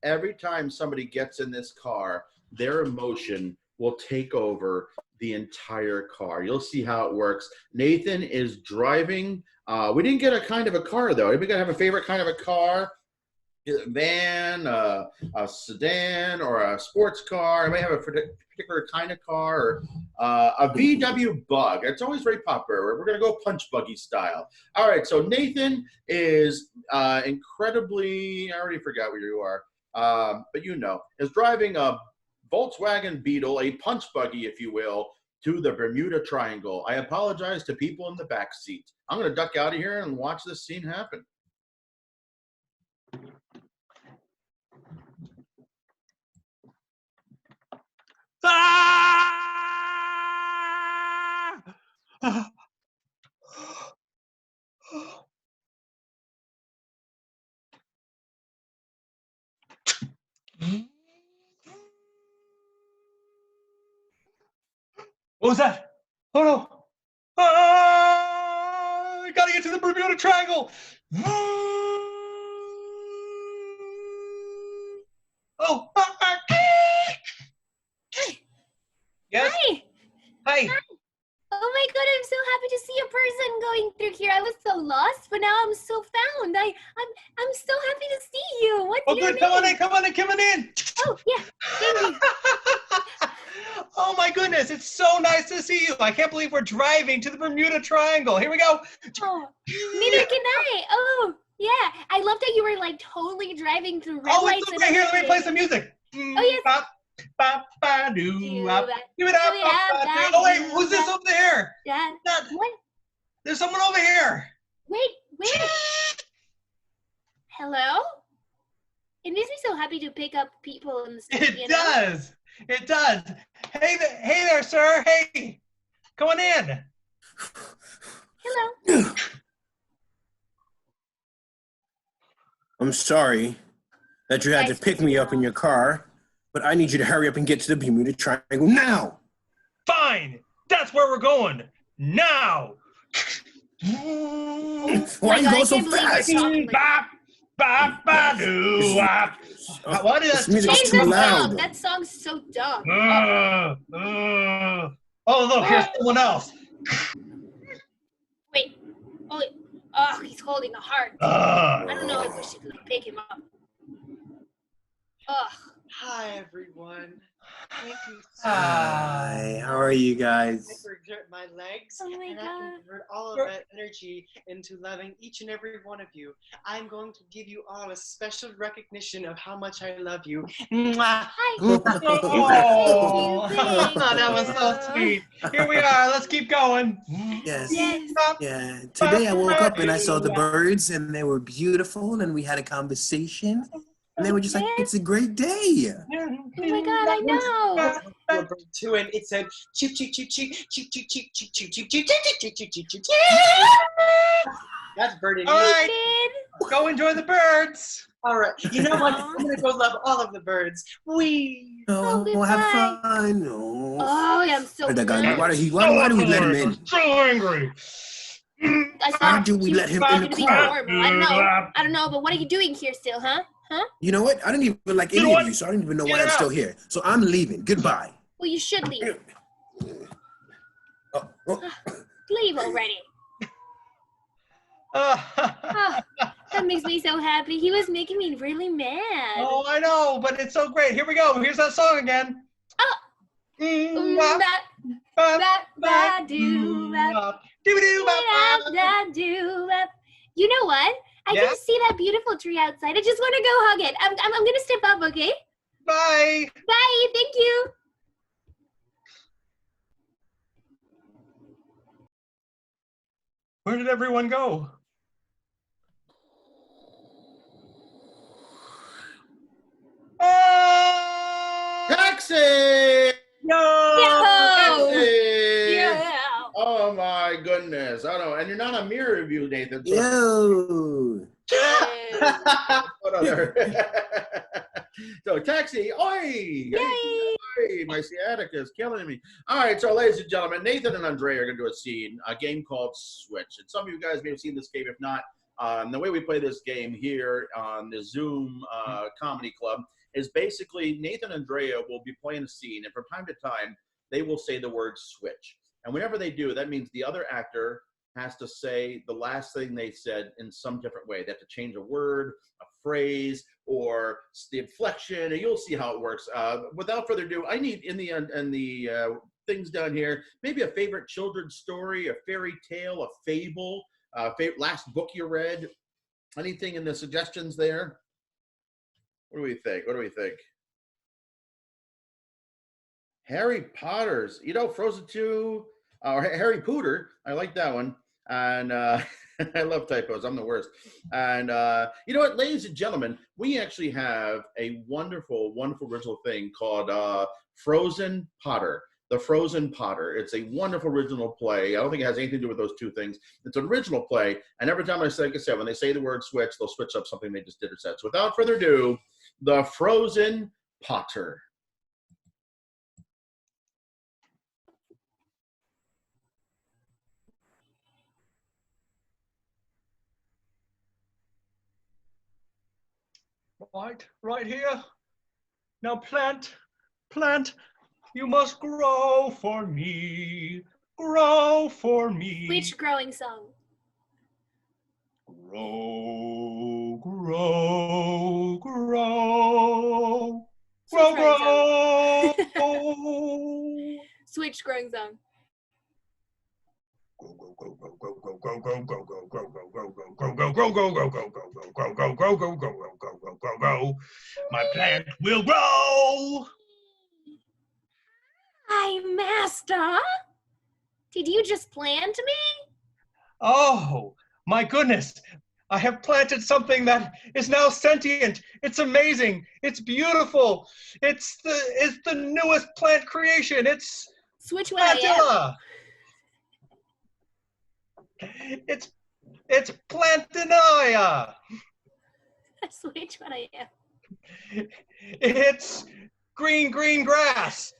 every time somebody gets in this car, their emotion will take over the entire car. You'll see how it works. Nathan is driving. We didn't get a kind of a car, though. Anybody have a favorite kind of a car? A van, a sedan, or a sports car? Anybody have a particular kind of car? Or a VW Bug. It's always very popular. We're going to go punch buggy style. All right, so Nathan is incredibly, I already forgot where you are, but you know, is driving a Volkswagen Beetle, a punch buggy, if you will, to the Bermuda Triangle. I apologize to people in the back seat. I'm going to duck out of here and watch this scene happen. What was that? Oh no! Ah, I gotta get to the Bermuda Triangle! Oh! Yes? Hi! Hi! Oh my god, I'm so happy to see a person going through here. I was so lost, but now I'm so found. I'm so happy to see you. What's your good, name? come on in! Oh, yeah, thank you. Oh my goodness, it's so nice to see you. I can't believe we're driving to the Bermuda Triangle. Here we go. Oh, neither can I. Oh, yeah. I love that you were like totally driving through red lights. Oh, it's okay. Here, let me play some music. Oh, yes. Oh, wait, who's this over there? Yeah. What? There's someone over here. Wait, where? Hello? It makes me so happy to pick up people in the street. It does. It does. Hey there, sir. Hey, come on in. Hello. I'm sorry that you had to pick me up in your car, but I need you to hurry up and get to the Bermuda Triangle now. Fine. That's where we're going. Now. Why are you going so fast? What is this music's too loud. That song's so dumb. Oh, look, here's someone else. Wait. Oh, he's holding a heart. I don't know if we should like, pick him up. Ugh. Hi, everyone. Thank you so Hi, how are you guys? I exert my legs, Oh my and I God. can convert all of that energy into loving each and every one of you. I'm going to give you all a special recognition of how much I love you. Mwah. Hi. Oh, Thank you. that was so sweet. Here we are. Let's keep going. Yes. Yes. Yeah. Today I woke up and I saw the birds and they were beautiful and we had a conversation. And they were just like, it's a great day. Oh my God, I know. Too, and it said choo choo choo choo choo choo choo choo choo choo choo choo choo choo choo. That's birdie. All right, go enjoy the birds. All right, you know what? I'm gonna go love all of the birds. Wee. Oh, have fun. No. Oh, yeah, I'm so mad. Why do we let him in? So angry. Why do we let him in the car? I don't know, but what are you doing here still, huh? You know what? I didn't even like any of you, so I don't even know why I'm still here. So I'm leaving. Goodbye. Well, you should leave. Oh. Leave already. Oh, that makes me so happy. He was making me really mad. Oh, I know, but it's so great. Here we go. Here's that song again. You know what? I can see that beautiful tree outside. I just want to go hug it. I'm gonna step up, okay? Bye. Bye. Thank you. Where did everyone go? Taxi! Yo! Taxi! Yeah. Oh my goodness. I don't know. And you're not a mirror review, Nathan. So Yo. So taxi, oi! Yay! Oi! My sciatica is killing me. All right, so ladies and gentlemen, Nathan and Andrea are going to do a scene, a game called Switch. And some of you guys may have seen this game. If not, The way we play this game here on the Zoom comedy club is basically Nathan and Andrea will be playing a scene, and from time to time, they will say the word switch. And whenever they do, that means the other actor has to say the last thing they said in some different way. They have to change a word, a phrase, or the inflection, and you'll see how it works. Without further ado, I need in the things down here, maybe a favorite children's story, a fairy tale, a fable, last book you read. Anything in the suggestions there? What do we think? What do we think? Harry Potter's, Frozen 2, or Harry Pooter. I like that one. And I love typos. I'm the worst. And you know what, ladies and gentlemen, we actually have a wonderful, wonderful original thing called Frozen Potter. The Frozen Potter. It's a wonderful original play. I don't think it has anything to do with those two things. It's an original play. And every time like I said, when they say the word switch, they'll switch up something they just did or said. So without further ado, the Frozen Potter. Right here. Now plant, you must grow for me. Grow for me. Which growing song? Grow, grow, grow. Switch Grow, growing grow. song. Switch growing song. My plant will grow. Hi, Master. Did you just plant me? Oh, my goodness. I have planted something that is now sentient. It's amazing. It's beautiful. It's the newest plant creation. It's Switch what I am. It's Plantinaya. Switch what I am. It's green grass.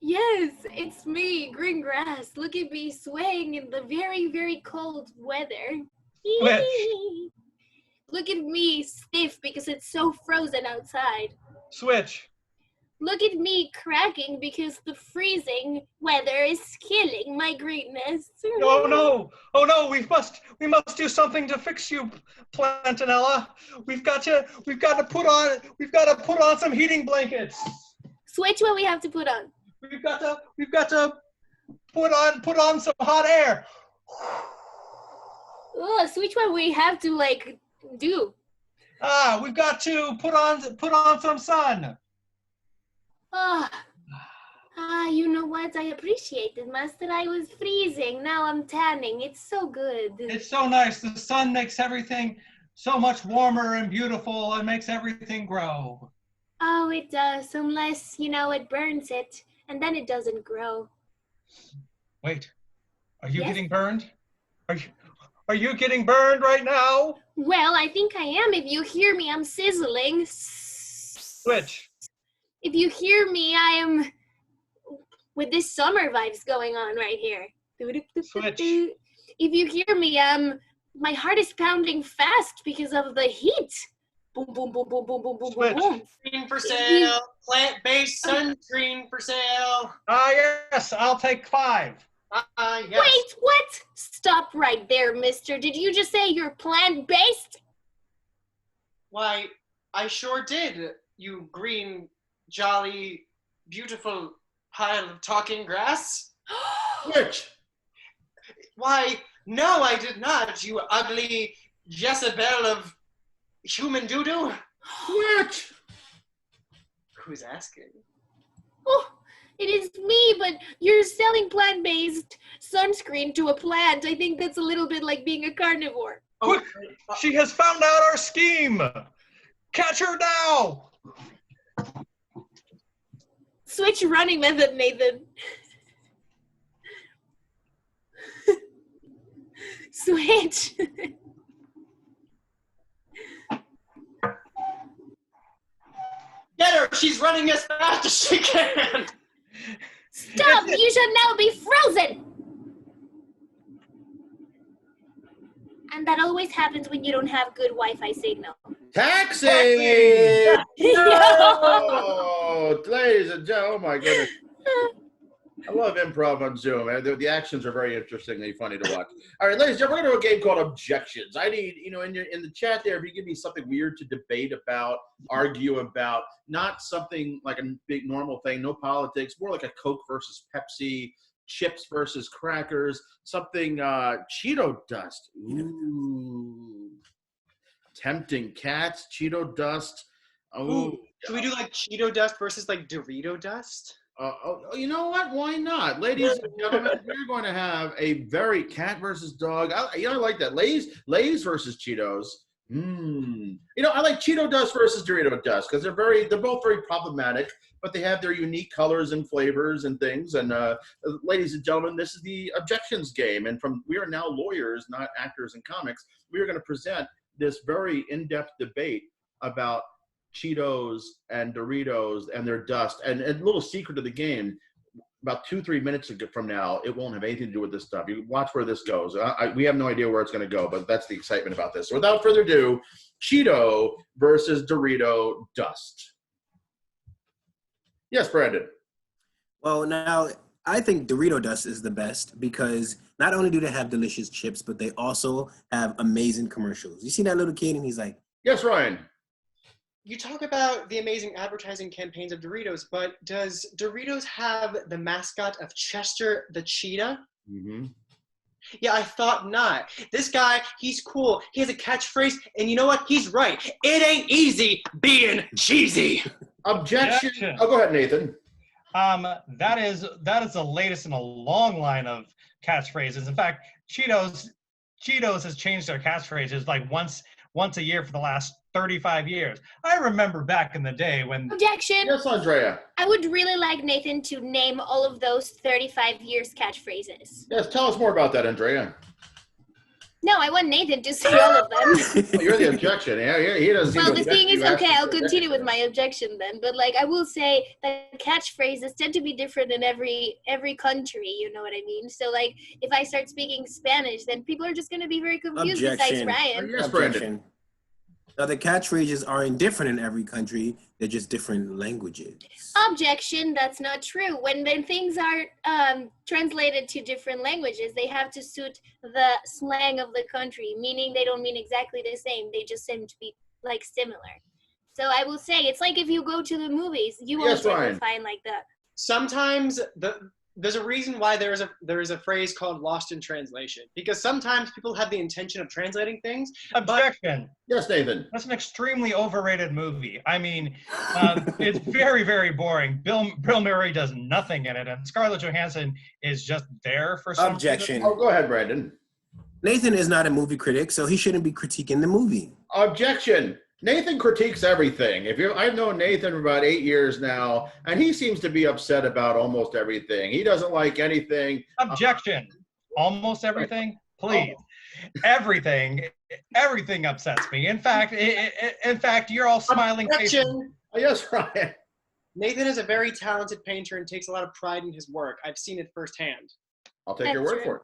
Yes, it's me, green grass. Look at me swaying in the very, very cold weather. Switch. Look at me stiff because it's so frozen outside. Switch. Look at me cracking because the freezing weather is killing my greenness. Oh no, we must do something to fix you, Plantinella. We've got to put on some heating blankets. Switch what we have to put on. We've got to put on some hot air. Oh, switch what we have to do. We've got to put on some sun. You know what? I appreciate it, Master. I was freezing. Now I'm tanning. It's so good. It's so nice. The sun makes everything so much warmer and beautiful and makes everything grow. Oh, it does, unless, it burns it, and then it doesn't grow. Wait, are you Yes? getting burned? Are you getting burned right now? Well, I think I am. If you hear me, I'm sizzling. Switch. If you hear me, I am with this summer vibes going on right here. Switch. If you hear me, my heart is pounding fast because of the heat. Boom, boom, boom, boom, boom, boom, boom, Switch. boom. Sunscreen for sale. Plant-based sunscreen for sale. Yes, I'll take 5. Yes. Wait, what? Stop right there, mister. Did you just say you're plant-based? Why, I sure did, you green, jolly, beautiful pile of talking grass. Switch. Why, no, I did not, you ugly Jezebel of human doo-doo. Switch. Who's asking? Oh, it is me, but you're selling plant-based sunscreen to a plant. I think that's a little bit like being a carnivore. Quick! She has found out our scheme! Catch her now! Switch running method, Nathan. Switch. Get her! She's running as fast as she can! Stop! You should now be frozen! And that always happens when you don't have good Wi-Fi signal. Taxi! Yeah. Oh, ladies and gentlemen, oh my goodness. I love improv on Zoom. The actions are very interestingly funny to watch. All right, ladies and gentlemen, we're going to do a game called Objections. I need, in the chat there, if you give me something weird to debate about, argue about, not something like a big normal thing, no politics, more like a Coke versus Pepsi, chips versus crackers, something Cheeto dust. Ooh. Tempting. Cats, Cheeto dust. Oh. Should we do like Cheeto dust versus like Dorito dust? You know what? Why not? Ladies and gentlemen, we're going to have a very cat versus dog. I like that. Lay's versus Cheetos. I like Cheeto dust versus Dorito dust because they're both very problematic, but they have their unique colors and flavors and things. And ladies and gentlemen, this is the Objections game. And we are now lawyers, not actors in comics. We are going to present this very in-depth debate about Cheetos and Doritos and their dust. And a little secret of the game, about 2-3 minutes from now, it won't have anything to do with this stuff. You watch where this goes. We have no idea where it's going to go, but that's the excitement about this. So without further ado, Cheeto versus Dorito dust. Yes, Brandon. Well, now, I think Dorito dust is the best because not only do they have delicious chips, but they also have amazing commercials. You see that little kid and he's like, yes, Ryan. You talk about the amazing advertising campaigns of Doritos, but does Doritos have the mascot of Chester the cheetah? Mm-hmm. Yeah, I thought not. This guy, he's cool. He has a catchphrase, and you know what? He's right. It ain't easy being cheesy. Objection. Oh, go ahead, Nathan. That is the latest in a long line of catchphrases. In fact, Cheetos has changed their catchphrases like once a year for the last 35 years. I remember back in the day when... Objection. Yes, Andrea. I would really like Nathan to name all of those 35 years catchphrases. Yes, tell us more about that, Andrea. No, I want Nathan to say all of them. Oh, you're the objection. Yeah, he doesn't. Well, the thing is, okay, I'll continue with my objection then. But I will say that catchphrases tend to be different in every country. You know what I mean? So if I start speaking Spanish, then people are just going to be very confused. Objection. Besides Ryan. Yes, Brandon. Now, the catchphrases aren't different in every country. They're just different languages. Objection, that's not true. When things are translated to different languages, they have to suit the slang of the country, meaning they don't mean exactly the same. They just seem to be similar. So I will say, it's like if you go to the movies, you won't ever find that. Sometimes there's a reason why there is a phrase called lost in translation, because sometimes people have the intention of translating things. Objection. Yes, Nathan. That's an extremely overrated movie. I mean, it's very, very boring. Bill Murray does nothing in it, and Scarlett Johansson is just there for some Objection. reason. Oh, go ahead, Brandon. Nathan is not a movie critic, so he shouldn't be critiquing the movie. Objection. Nathan critiques everything. I've known Nathan for about 8 years now, and he seems to be upset about almost everything. He doesn't like anything. Objection. Almost everything? Please. Everything upsets me. In fact, you're all smiling faces. Objection. Oh, yes, Ryan. Nathan is a very talented painter and takes a lot of pride in his work. I've seen it firsthand. I'll take your word for it.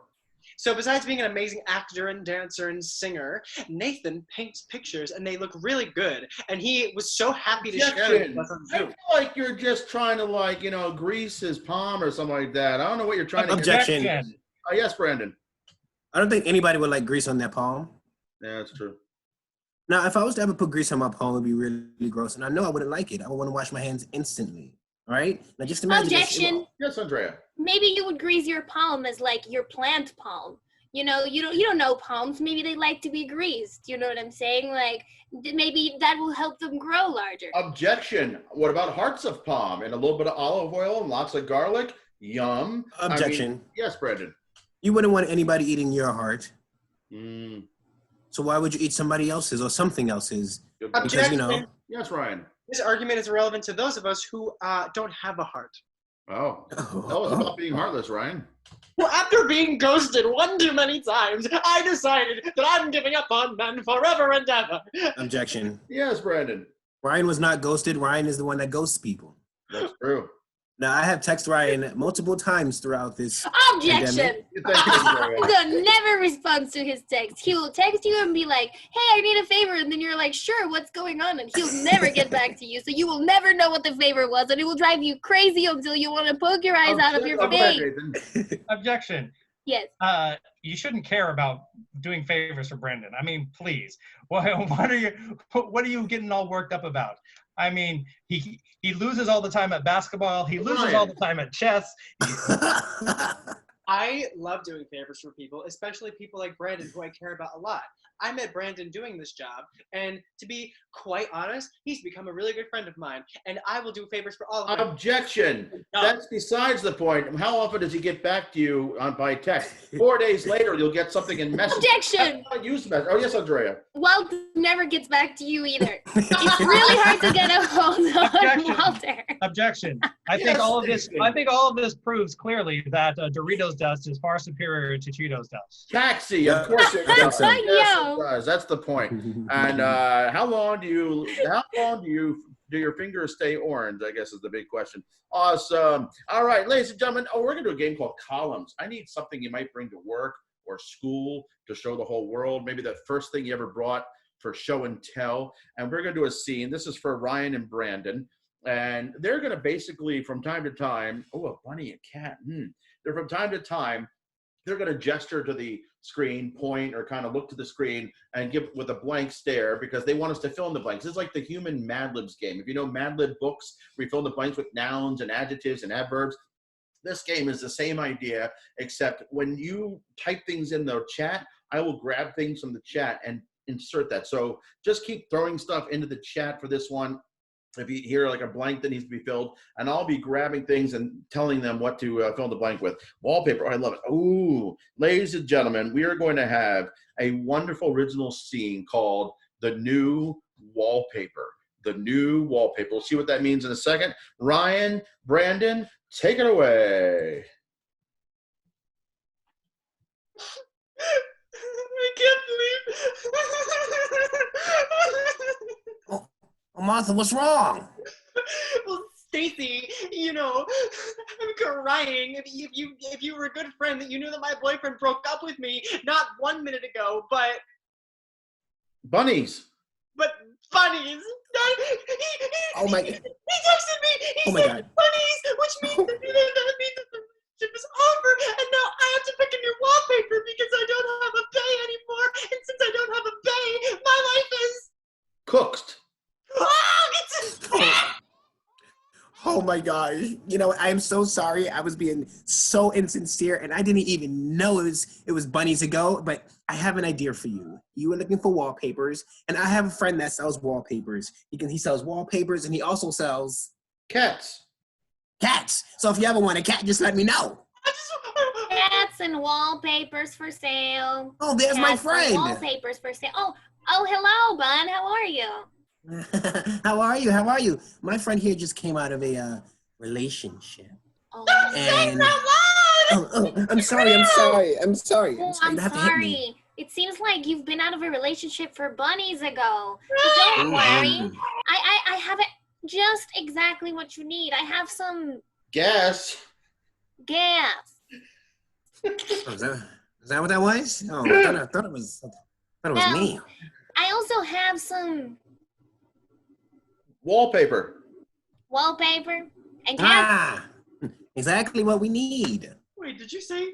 So besides being an amazing actor and dancer and singer, Nathan paints pictures and they look really good. And he was so happy to share them with us on I Zoom. feel like you're just trying to grease his palm or something like that. I don't know what you're trying to Objection. get. Oh, yes, Brandon. I don't think anybody would like grease on their palm. Yeah, that's true. Now, if I was to ever put grease on my palm, it would be really gross. And I know I wouldn't like it. I would want to wash my hands instantly. All right? Now, just imagine Objection. Yes, Andrea. Maybe you would grease your palm as your plant palm. You don't know palms. Maybe they like to be greased. You know what I'm saying? Maybe that will help them grow larger. Objection. What about hearts of palm and a little bit of olive oil and lots of garlic? Yum. Objection. Yes, Brandon. You wouldn't want anybody eating your heart. Mm. So why would you eat somebody else's or something else's? Objection. Yes, Ryan. This argument is relevant to those of us who don't have a heart. Oh. Tell us about being heartless, Ryan. Well, after being ghosted one too many times, I decided that I'm giving up on men forever and ever. Objection. Yes, Brandon. Ryan was not ghosted. Ryan is the one that ghosts people. That's true. Now, I have texted Ryan multiple times throughout this Objection! pandemic. Hugo never responds to his text. He will text you and be like, hey, I need a favor. And then you're like, sure, what's going on? And he'll never get back to you. So you will never know what the favor was. And it will drive you crazy until you want to poke your eyes out of your face. Objection. Yes. You shouldn't care about doing favors for Brendan. I mean, please. What are you getting all worked up about? I mean, he loses all the time at basketball. He loses all the time at chess. I love doing favors for people, especially people like Brandon, who I care about a lot. I met Brandon doing this job, and to be quite honest, he's become a really good friend of mine, and I will do favors for all of them. Objection. That's besides the point. How often does he get back to you by text? 4 days later, you'll get something in message. Objection. Oh, yes, Andrea. Walt never gets back to you either. It's really hard to get a hold of Walter. Objection. I think all of this proves clearly that Doritos dust is far superior to Cheetos dust. Taxi, of course it does. so. Yes, it does. That's the point. And how long do your fingers stay orange? I guess is the big question. Awesome. All right, ladies and gentlemen. We're gonna do a game called Columns. I need something you might bring to work or school to show the whole world. Maybe that first thing you ever brought for show and tell. And we're gonna do a scene. This is for Ryan and Brandon. And they're gonna basically, from time to time, a bunny, a cat. They're from time to time, they're gonna gesture to the screen, point, or kind of look to the screen and give with a blank stare because they want us to fill in the blanks. It's like the human Mad Libs game. If you know Mad Lib books, we fill in the blanks with nouns and adjectives and adverbs. This game is the same idea, except when you type things in the chat, I will grab things from the chat and insert that. So just keep throwing stuff into the chat for this one. If you hear like a blank that needs to be filled, and I'll be grabbing things and telling them what to fill the blank with. Wallpaper, I love it. Ooh, ladies and gentlemen, we are going to have a wonderful original scene called The New Wallpaper. The New Wallpaper. We'll see what that means in a second. Ryan, Brandon, take it away. I can't believe. Oh, Martha, what's wrong? Well, Stacy, I'm crying. If you were a good friend, that you knew that my boyfriend broke up with me not 1 minute ago, but bunnies. But bunnies. Oh my! He texted me. He my said God. bunnies, which means that the relationship is over, and now I have to pick a new wallpaper because I don't have a bay anymore. And since I don't have a bay, my life is Cooked. Oh my gosh. I am so sorry. I was being so insincere and I didn't even know it was bunnies ago, but I have an idea for you. You were looking for wallpapers, and I have a friend that sells wallpapers. He sells wallpapers, and he also sells Cats. So if you ever want a cat, just let me know. Cats and wallpapers for sale. Oh, there's Cats my and friend. wallpapers for sale. Oh, hello, Bun. How are you? How are you? My friend here just came out of a relationship. Oh, And I'm sorry. Oh, I'm You have to hit me. sorry. It seems like you've been out of a relationship for bunnies ago. But don't worry. I have it just exactly what you need. I have some Gas. gas. Oh, is that what that was? Oh, I thought it was me. I also have some Wallpaper. wallpaper and cats. Exactly what we need. Wait, did you say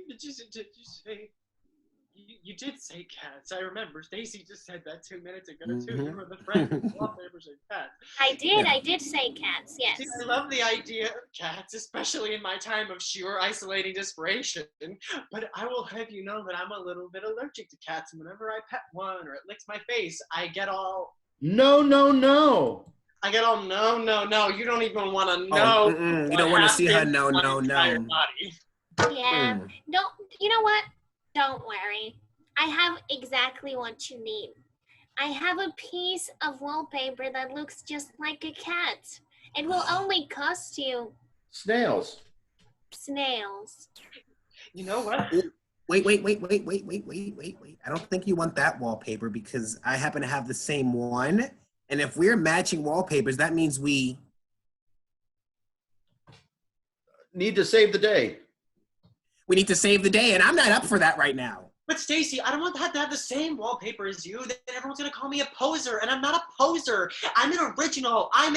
you did say cats? I remember Stacy just said that 2 minutes ago too. You were the friend with wallpapers and cats. I did say cats, yes. See, I love the idea of cats, especially in my time of sheer isolating desperation. But I will have you know that I'm a little bit allergic to cats, and whenever I pet one or it licks my face, I get all No. I get all no. You don't even want to know. You don't want to see her. No. Yeah. Don't. You know what? Don't worry. I have exactly what you need. I have a piece of wallpaper that looks just like a cat. It will only cost you Snails. You know what? Wait. I don't think you want that wallpaper because I happen to have the same one. And if we're matching wallpapers, that means we need to save the day. We need to save the day, and I'm not up for that right now. But Stacy, I don't want to have the same wallpaper as you. Then everyone's gonna call me a poser, and I'm not a poser. I'm an original. I'm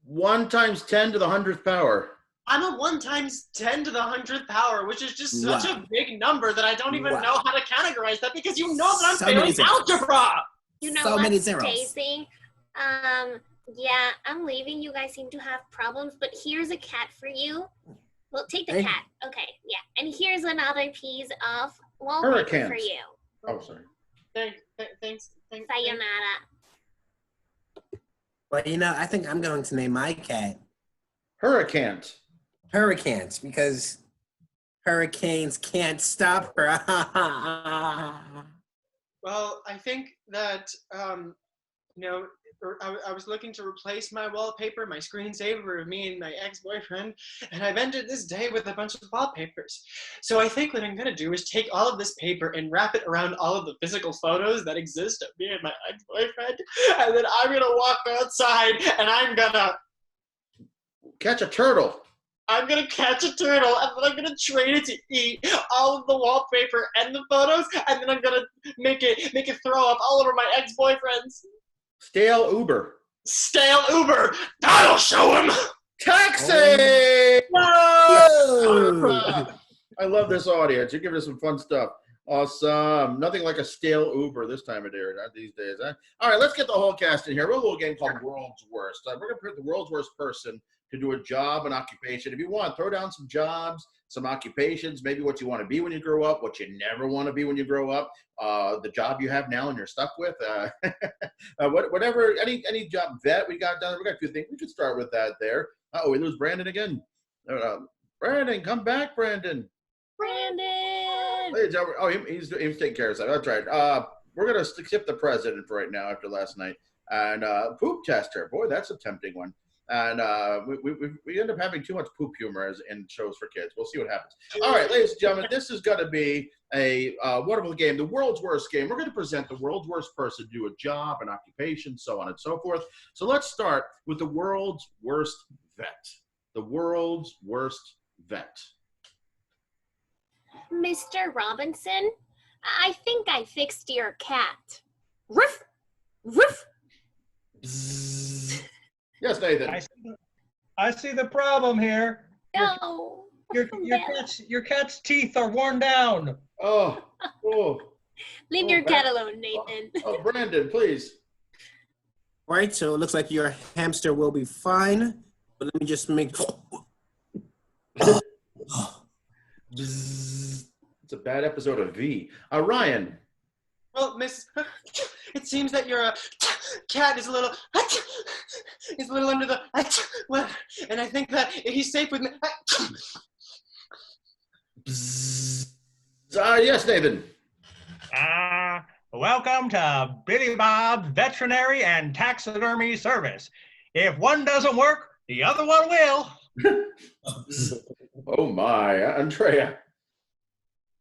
1 times 10 to the 100th power. I'm a 1 times 10 to the 100th power, which is just such a big number that I don't even know how to categorize that because you know that I'm failing algebra. You know so what, many zeros. Stacy? Yeah, I'm leaving. You guys seem to have problems, but here's a cat for you. Well, take the cat. Okay, yeah. And here's another piece of wallpaper for you. Oh, sorry. Thanks. Sayonara. Well, I think I'm going to name my cat Hurricanes. Hurricanes because hurricanes can't stop her. Well, I think that, I was looking to replace my wallpaper, my screensaver of me and my ex-boyfriend, and I've ended this day with a bunch of wallpapers. So I think what I'm going to do is take all of this paper and wrap it around all of the physical photos that exist of me and my ex-boyfriend, and then I'm going to walk outside and I'm going to catch a turtle. I'm going to catch a turtle, and then I'm going to train it to eat all of the wallpaper and the photos, and then I'm going to make it throw up all over my ex-boyfriends. Stale Uber. That'll show him. Taxi! Oh. I love this audience. You're giving us some fun stuff. Awesome. Nothing like a stale Uber this time of day, these days. Huh? All right, let's get the whole cast in here. We're a little game called World's Worst. We're going to pick the world's worst person to do a job, an occupation. If you want, throw down some jobs, some occupations, maybe what you want to be when you grow up, what you never want to be when you grow up, the job you have now and you're stuck with, whatever, any job vet we got down. We got a few things. We could start with that there. Uh-oh, we lose Brandon again. Brandon, come back, Brandon. Oh, he's taking care of something. That's right. We're going to skip the president for right now after last night. And poop tester. Boy, that's a tempting one. And we end up having too much poop humor in shows for kids. We'll see what happens. All right, ladies and gentlemen, this is going to be a wonderful game, the world's worst game. We're going to present the world's worst person to do a job, an occupation, so on and so forth. So let's start with the world's worst vet. The world's worst vet. Mr. Robinson, I think I fixed your cat. Ruff! Ruff! Yes, Nathan. I see the problem here. No. Your cat's teeth are worn down. Oh. Leave your cat alone, Nathan. Oh, Brandon, please. All right, so it looks like your hamster will be fine. But let me just make... It's a bad episode of V. Ryan. Well, Miss, it seems that your cat is a little under the weather, and I think that he's safe with me. Yes, Nathan. Welcome to Billy Bob's Veterinary and Taxidermy Service. If one doesn't work, the other one will. Oh my, Andrea.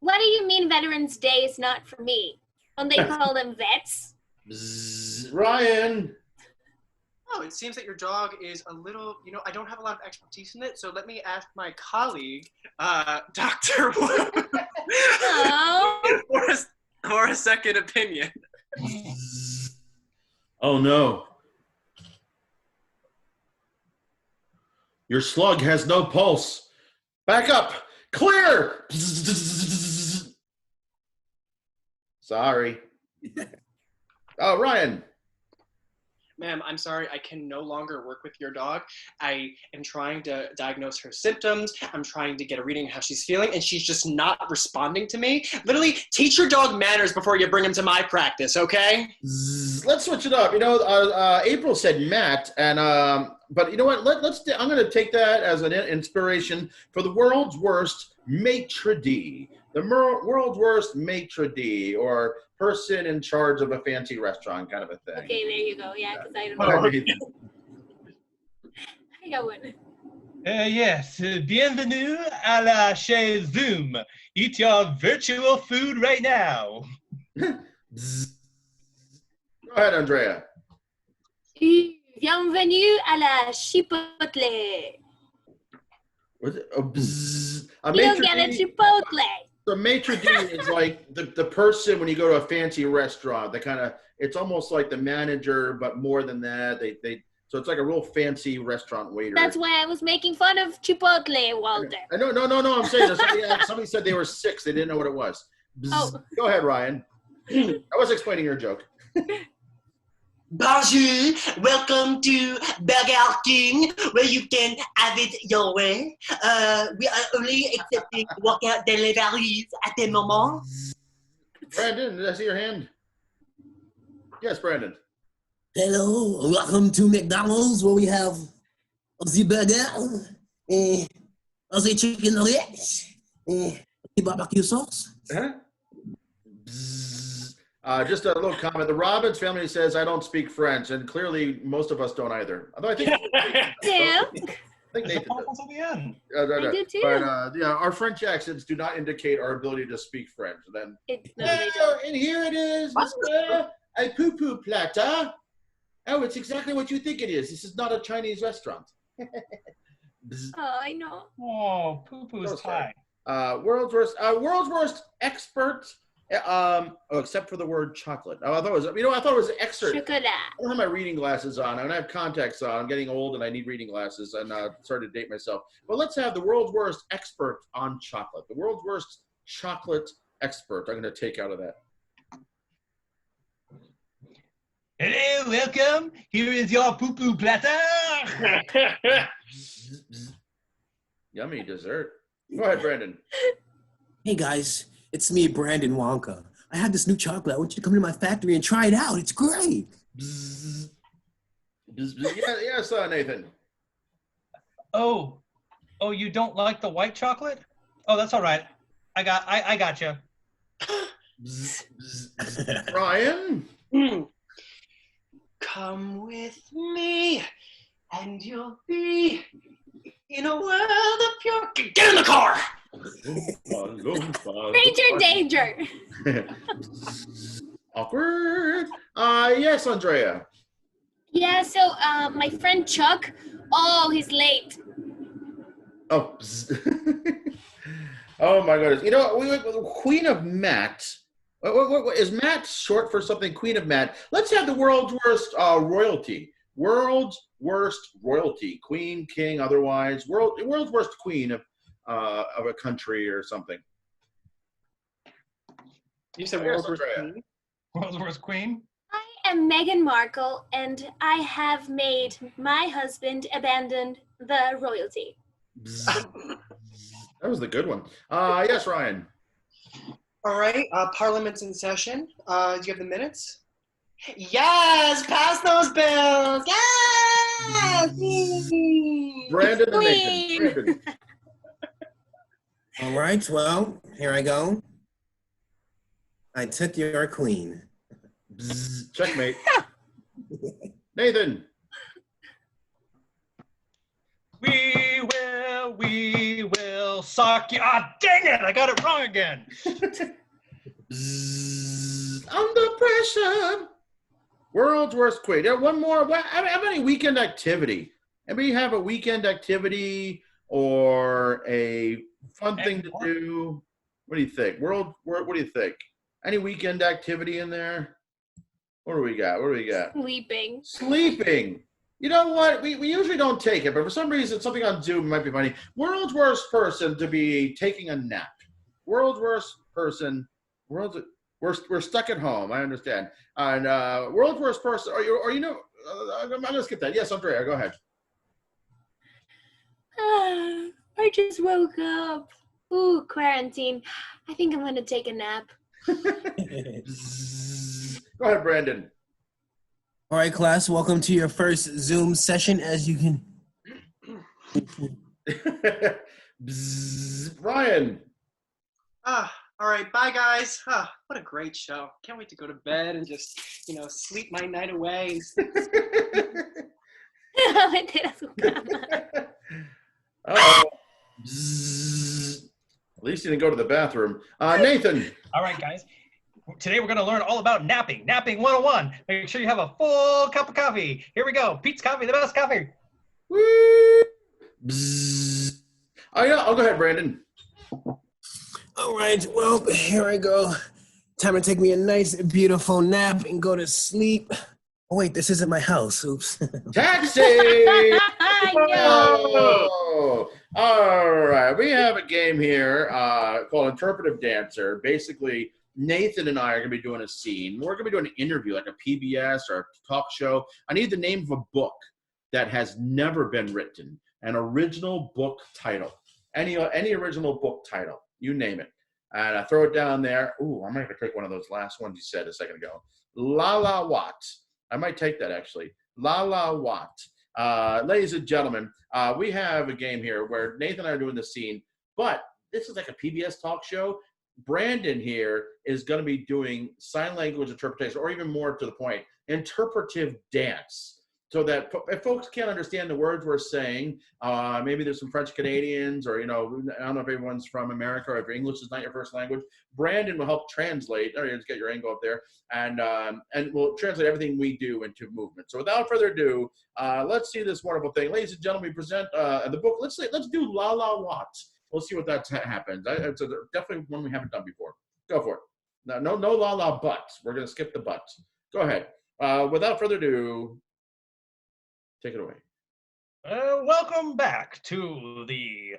What do you mean Veterans Day is not for me? Don't they call them vets? Ryan. Oh, it seems that your dog is a little, I don't have a lot of expertise in it, so let me ask my colleague, Dr. Wu, for a second opinion. Oh no. Your slug has no pulse. Back up. Clear. Sorry. Oh, Ryan. Ma'am, I'm sorry, I can no longer work with your dog. I am trying to diagnose her symptoms. I'm trying to get a reading of how she's feeling, and she's just not responding to me. Literally, teach your dog manners before you bring him to my practice, okay? Let's switch it up. April said Matt, and but you know what? I'm going to take that as an inspiration for the world's worst maitre d'. The world's worst maitre d', or person in charge of a fancy restaurant, kind of a thing. Okay, there you go. Yeah, because I don't know. I got one. Yes, bienvenue à la chez Zoom. Eat your virtual food right now. Go ahead, Andrea. Bienvenue à la chipotle. What's it? A bzzz. A You'll maitre get a d'. Chipotle. The maitre d' is like the person when you go to a fancy restaurant. They kind of, it's almost like the manager, but more than that. So it's like a real fancy restaurant waiter. That's why I was making fun of Chipotle, Walter. No. I'm saying somebody said they were 6. They didn't know what it was. Bzz. Oh. Go ahead, Ryan. I was explaining your joke. Bonjour, welcome to Burger King, where you can have it your way. We are only accepting walkout deliveries at the moment. Brandon, did I see your hand? Yes, Brandon. Hello, welcome to McDonald's, where we have the burger, the chicken nuggets, the barbecue sauce. Huh? Just a little comment. The Robbins family says I don't speak French, and clearly most of us don't either. Although I think Yeah. I think Nathan does. At the end. I do too. But yeah, our French accents do not indicate our ability to speak French. Then, No, they don't. and here it is, Mr. A poo-poo platter. Oh, it's exactly what you think it is. This is not a Chinese restaurant. Oh, I know. Oh, poo-poo's So sorry. pie. World's worst expert. Except for the word chocolate. Oh, I thought it was excerpt. Chocolate. I don't have my reading glasses on. I have contacts on. I'm getting old and I need reading glasses, and started to date myself. But let's have the world's worst expert on chocolate. The world's worst chocolate expert. I'm going to take out of that. Hello, welcome. Here is your poo-poo platter. Yummy dessert. Go ahead, Brandon. Hey guys, it's me, Brandon Wonka. I have this new chocolate. I want you to come to my factory and try it out. It's great. Yes, Nathan. Oh, you don't like the white chocolate? Oh, that's all right. I got you. Ryan. Come with me, and you'll be in a world of pure. Get in the car! Ranger danger. Awkward. Yes, Andrea. Yeah, so my friend Chuck, he's late. Oh. Oh my goodness. You know, Queen of Matt. What is Matt short for something? Queen of Matt. Let's have the world's worst royalty. World's worst royalty. Queen, king, otherwise. World's worst queen of a country or something. You said Yes, world's worst Andrea. queen? World's worst queen? I am Meghan Markle, and I have made my husband abandon the royalty. That was the good one. Yes, Ryan. All right, Parliament's in session. Do you have the minutes? Yes, pass those bills. Yes. Brandon and Queen. Nathan. Brandon. All right, well, here I go. I took your queen. Checkmate. Nathan. We will suck you. Ah, dang it! I got it wrong again. Under pressure. World's worst queen. Yeah, one more. How about a weekend activity? Anybody have a weekend activity or a fun thing to do? What do you think? What do you think? Any weekend activity in there? What do we got? Sleeping. Sleeping. You know what? We usually don't take it, but for some reason, something on Zoom might be funny. World's worst person to be taking a nap. World's worst person. We're stuck at home. I understand. And world's worst person. Or you know, I'm gonna skip that. Yes, Andrea, go ahead. I just woke up. Ooh, quarantine. I think I'm gonna take a nap. Go ahead, Brandon. All right, class, welcome to your first Zoom session. As you can. Ryan. All right, bye guys. What a great show. Can't wait to go to bed and just, sleep my night away. Uh-oh. At least you didn't go to the bathroom. Nathan. All right, guys. Today we're going to learn all about napping. Napping 101. Make sure you have a full cup of coffee. Here we go. Pete's Coffee, the best coffee. Woo! Oh, yeah. Oh, go ahead, Brandon. All right, well, here I go. Time to take me a nice, beautiful nap and go to sleep. Oh, wait, this isn't my house. Oops. Taxi! No. Oh, all right. We have a game here called Interpretive Dancer. Basically, Nathan and I are going to be doing a scene. We're going to be doing an interview, like a PBS or a talk show. I need the name of a book that has never been written, an original book title. Any original book title, you name it. And I throw it down there. Ooh, I'm going to take one of those last ones you said a second ago. La La Wat. I might take that, actually. La La Wat. Ladies and gentlemen, we have a game here where Nathan and I are doing the scene, but this is like a PBS talk show. Brandon here is going to be doing sign language interpretation, or even more to the point, interpretive dance. So that if folks can't understand the words we're saying, maybe there's some French Canadians, or, I don't know if everyone's from America, or if English is not your first language, Brandon will help translate, or just get your angle up there, and we'll translate everything we do into movement. So without further ado, let's see this wonderful thing. Ladies and gentlemen, we present the book. Let's do La La Wat. We'll see what that happens. It's definitely one we haven't done before. Go for it. No La La But. We're going to skip the but. Go ahead. Without further ado, take it away. Welcome back to the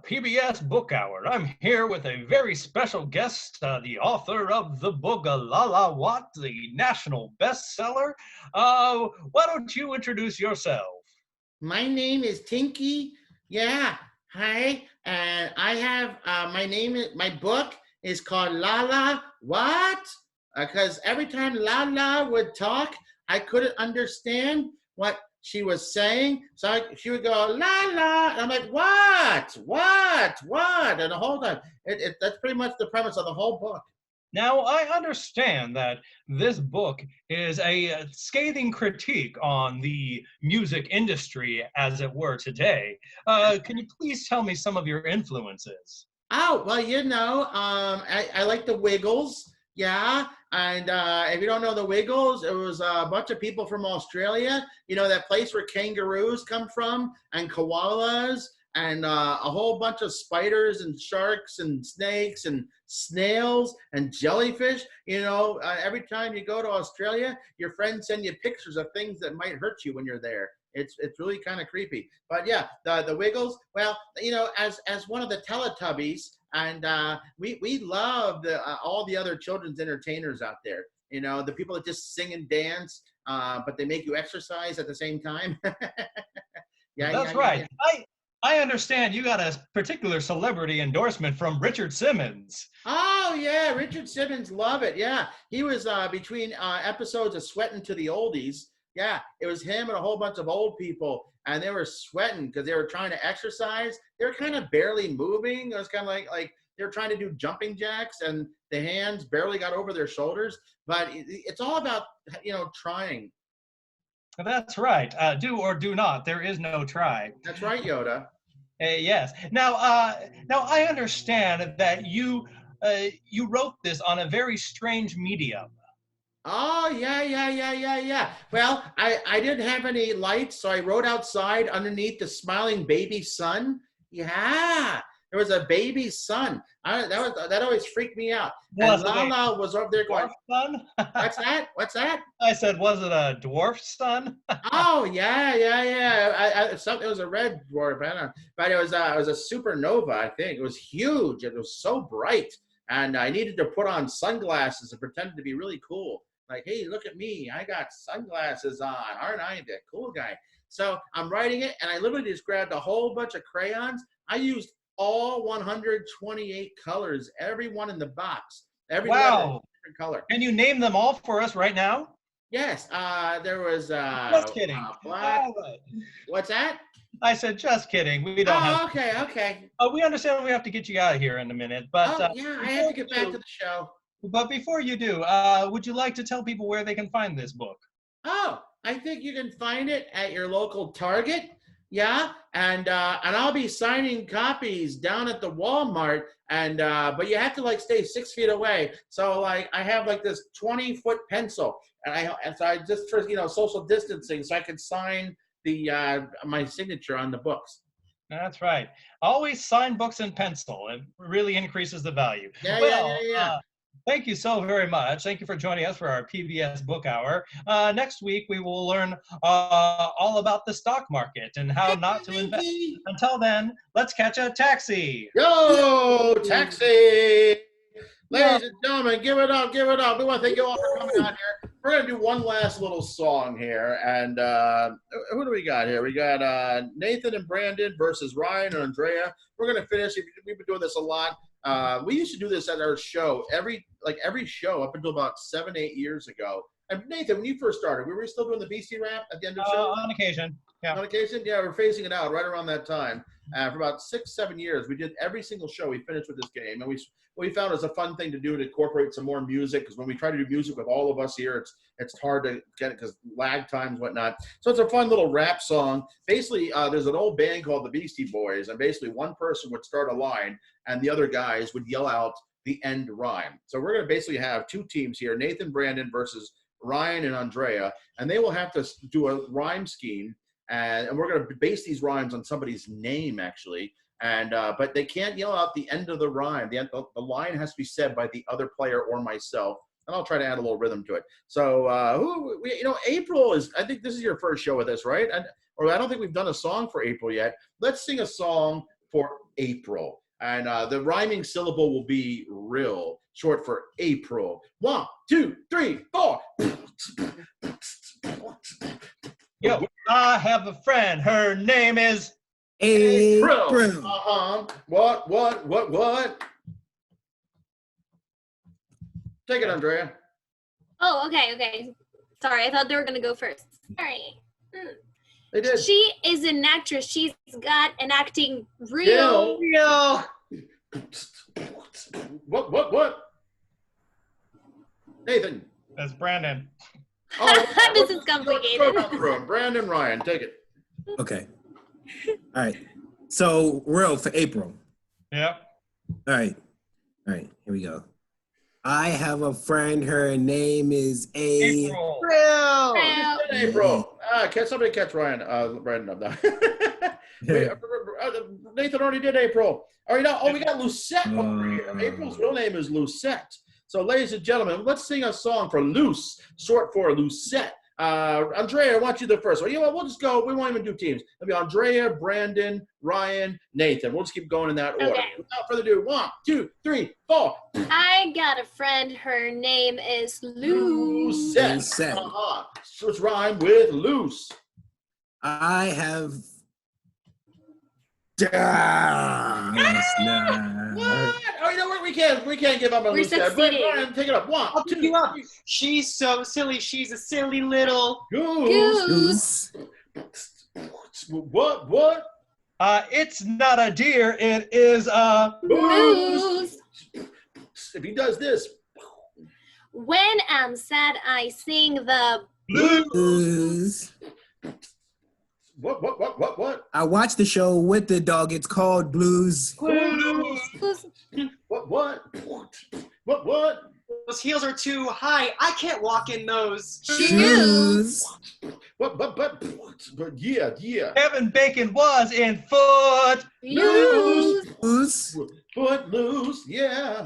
PBS Book Hour. I'm here with a very special guest, the author of the book La La Wat, the national bestseller. Why don't you introduce yourself? My name is Tinky. Yeah, hi. And I have my book is called La La What? Because every time La La would talk, I couldn't understand what she was saying. So she would go, La La. And I'm like, what? And the whole time, that's pretty much the premise of the whole book. Now, I understand that this book is a scathing critique on the music industry, as it were, today. Can you please tell me some of your influences? Oh, well, I like the Wiggles. Yeah, and if you don't know the Wiggles, it was a bunch of people from Australia. That place where kangaroos come from, and koalas, and a whole bunch of spiders and sharks and snakes and snails and jellyfish. Every time you go to Australia, your friends send you pictures of things that might hurt you when you're there. It's really kind of creepy. But yeah, the Wiggles, well, as one of the Teletubbies, and we love all the other children's entertainers out there. The people that just sing and dance, but they make you exercise at the same time. That's right. Yeah. I understand you got a particular celebrity endorsement from Richard Simmons. Oh, yeah, Richard Simmons, love it. Yeah, he was between episodes of Sweating to the Oldies. Yeah, it was him and a whole bunch of old people, and they were sweating because they were trying to exercise. They were kind of barely moving. It was kind of like they were trying to do jumping jacks, and the hands barely got over their shoulders. But it's all about, trying. That's right. Do or do not. There is no try. That's right, Yoda. Yes. Now I understand that you wrote this on a very strange medium. Oh, yeah. Well, I didn't have any lights, so I wrote outside underneath the smiling baby sun. Yeah, there was a baby sun. That always freaked me out. And Lala was over there going, sun? What's that? I said, was it a dwarf sun? Oh, yeah. It was a red dwarf, I don't know. But it was a supernova, I think. It was huge. It was so bright. And I needed to put on sunglasses and pretend to be really cool. Like, hey, look at me. I got sunglasses on. Aren't I the cool guy? So I'm writing it, and I literally just grabbed a whole bunch of crayons. I used all 128 colors, every one in the box. Every letter, different color. Can you name them all for us right now? Yes. There was just kidding. Black. What's that? I said, just kidding. We don't have. Okay. We understand we have to get you out of here in a minute, but yeah, I have to get back to the show. But before you do, would you like to tell people where they can find this book? Oh, I think you can find it at your local Target. Yeah, and I'll be signing copies down at the Walmart, and but you have to stay 6 feet away. So I have this 20-foot pencil, and so I just for social distancing, so I can sign the my signature on the books. That's right. Always sign books in pencil. It really increases the value. Yeah, Well, yeah. thank you so very much. Thank you for joining us for our PBS Book Hour. Next week, we will learn all about the stock market and how not to invest. Until then, let's catch a taxi. Yo, taxi! Ladies and gentlemen, give it up, give it up. We want to thank you all for coming out here. We're going to do one last little song here. And who do we got here? We got Nathan and Brandon versus Ryan and Andrea. We're going to finish. We've been doing this a lot. We used to do this at our show, every show up until about 7-8 years ago. And Nathan, when you first started, were we still doing the BC rap at the end of the show? On occasion. Yeah. On occasion? Yeah, we're phasing it out right around that time. For about 6-7 years, we did every single show. We finished with this game, and we found it was a fun thing to do to incorporate some more music, because when we try to do music with all of us here, it's hard to get it because lag times, whatnot. So it's a fun little rap song. Basically, there's an old band called the Beastie Boys, and basically one person would start a line, and the other guys would yell out the end rhyme. So we're going to basically have two teams here, Nathan, Brandon versus Ryan and Andrea, and they will have to do a rhyme scheme. And we're going to base these rhymes on somebody's name, actually. And but they can't yell out the end of the rhyme. The line has to be said by the other player or myself. And I'll try to add a little rhythm to it. So, April is, I think this is your first show with us, right? Or I don't think we've done a song for April yet. Let's sing a song for April. And the rhyming syllable will be real, short for April. 1, 2, 3, 4. Yo, I have a friend. Her name is April. What? Take it, Andrea. Oh, okay. Sorry, I thought they were gonna go first. Sorry. They did. She is an actress. She's got an acting real. What? Nathan. That's Brandon. Oh, This is complicated. Brandon, Ryan, take it. Okay. All right. So, real for April. Yep. All right. Here we go. I have a friend. Her name is April. April. Somebody catch Ryan. Brandon up now. Nathan already did April. We got Lucette over here. April's real name is Lucette. So, ladies and gentlemen, let's sing a song for Luce, short for Lucette. Andrea, I want you the first one. You know what? We'll just go. We won't even do teams. It'll be Andrea, Brandon, Ryan, Nathan. We'll just keep going in that order. Okay. Without further ado, 1, 2, 3, 4. I got a friend. Her name is Lucette. Lucette. So let's rhyme with loose. I have. What? Oh, you know what? We can't give up on We're Lucette. succeeding. Ryan, take it up. 1, I'll 2, pick you up. 3. She's so silly. She's a silly little. Goose. What? It's not a deer. It is a Moose. If he does this. When I'm sad, I sing the Blues. What? I watched the show with the dog. It's called Blues. blues. What? Those heels are too high. I can't walk in those. Shoes. But yeah. Kevin Bacon was in Footloose. Blues. Footloose, yeah.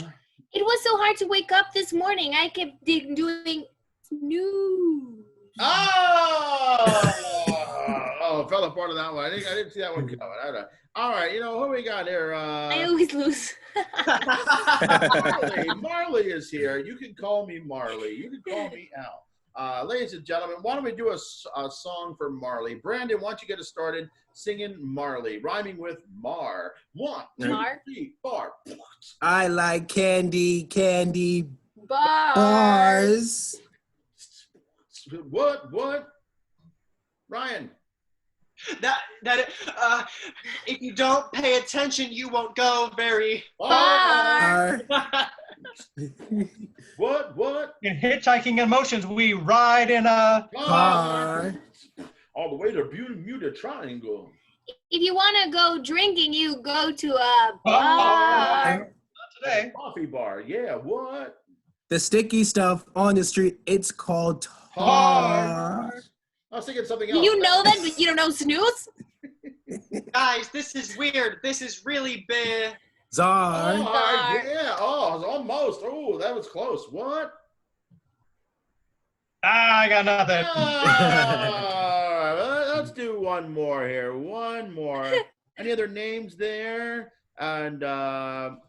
It was so hard to wake up this morning. I kept doing snooze. Oh, fell apart on that one. I didn't see that one coming. All right, who we got here? I always lose. Marley is here. You can call me Marley. You can call me Al. Ladies and gentlemen, why don't we do a song for Marley? Brandon, why don't you get us started singing Marley, rhyming with Mar. 1, 2, Mar. 3, 4. I like candy Bars. bars. What? Ryan. If you don't pay attention, you won't go very Bar. What? In Hitchhiking Emotions, we ride in a Car. All the way to Bermuda Triangle. If you want to go drinking, you go to a bar. Not today. Coffee bar. Yeah, what? The sticky stuff on the street, it's called tar. I was thinking something else. You know that, but you don't know snooze? Guys, this is weird. This is really big. Czar. Oh, yeah. Oh, it's almost. Oh, that was close. What? I got nothing. Let's do one more here. One more. Any other names there? And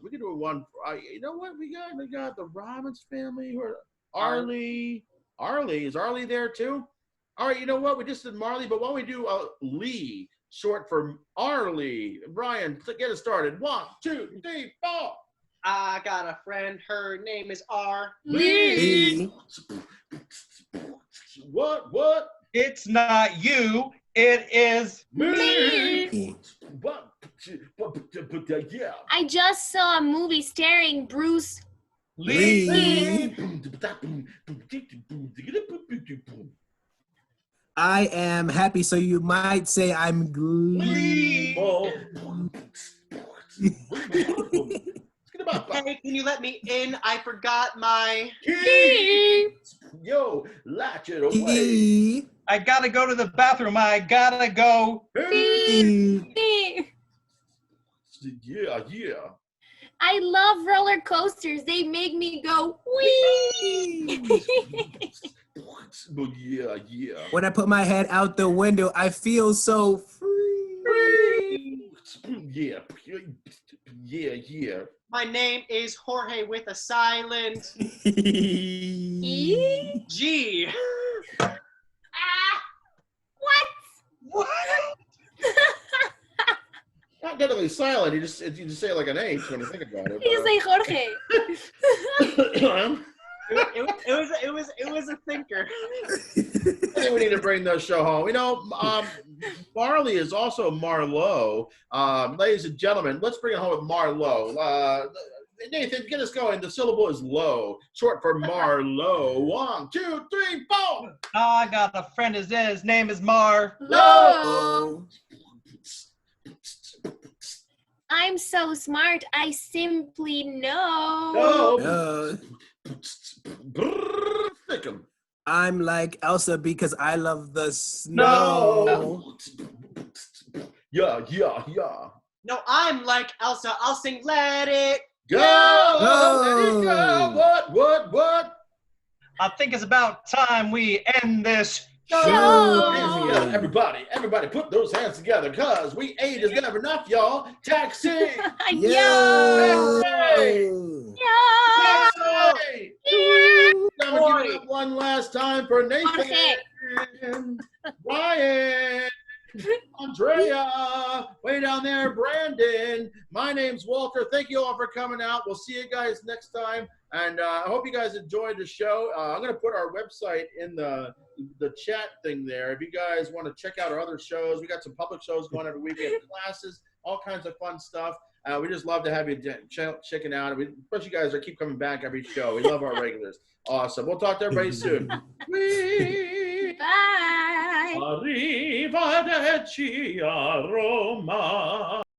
we can do one. You know what we got? We got the Robbins family. Who are Arlie? Arlie, is Arlie there too? All right. You know what? We just did Marley, but why don't we do Lee, short for Arlie? Brian, get us started. 1, 2, 3, 4. I got a friend. Her name is R. Lee. What? It's not you. It is Me. What? Yeah. I just saw a movie starring Bruce Lee. Lee. I am happy, so you might say I'm glee. Hey, can you let me in? I forgot my... Yo, latch it away. Lee. I gotta go to the bathroom. I gotta go. Yeah. I love roller coasters. They make me go wee. Yeah. When I put my head out the window, I feel so free. Yeah. My name is Jorge with a silent G. What? Not definitely silent. You just say it like an H when you think about it. You say Jorge. It was a thinker. I think we need to bring the show home. You know, Marley is also Marlowe. Ladies and gentlemen, let's bring it home with Marlowe. Nathan, get us going. The syllable is low, short for Marlowe. 1, 2, 3, 4. I got a friend. His name is Mar. Low. I'm so smart. I simply know. Stick 'em. I'm like Elsa because I love the snow. Yeah. No, I'm like Elsa. I'll sing Let It Go. Let it go. What? I think it's about time we end this show. Yeah, everybody put those hands together because we ain't is never enough, y'all. Taxi! Yo! Taxi! Now we're giving it one last time for Nathan, Ryan, Andrea, way down there, Brandon. My name's Walter. Thank you all for coming out. We'll see you guys next time. And I hope you guys enjoyed the show. I'm going to put our website in the chat thing there. If you guys want to check out our other shows, we got some public shows going every week. We have classes, all kinds of fun stuff. We just love to have you checking out. Especially you guys keep coming back every show. We love our regulars. Awesome. We'll talk to everybody soon. Bye. Arrivederci a Roma.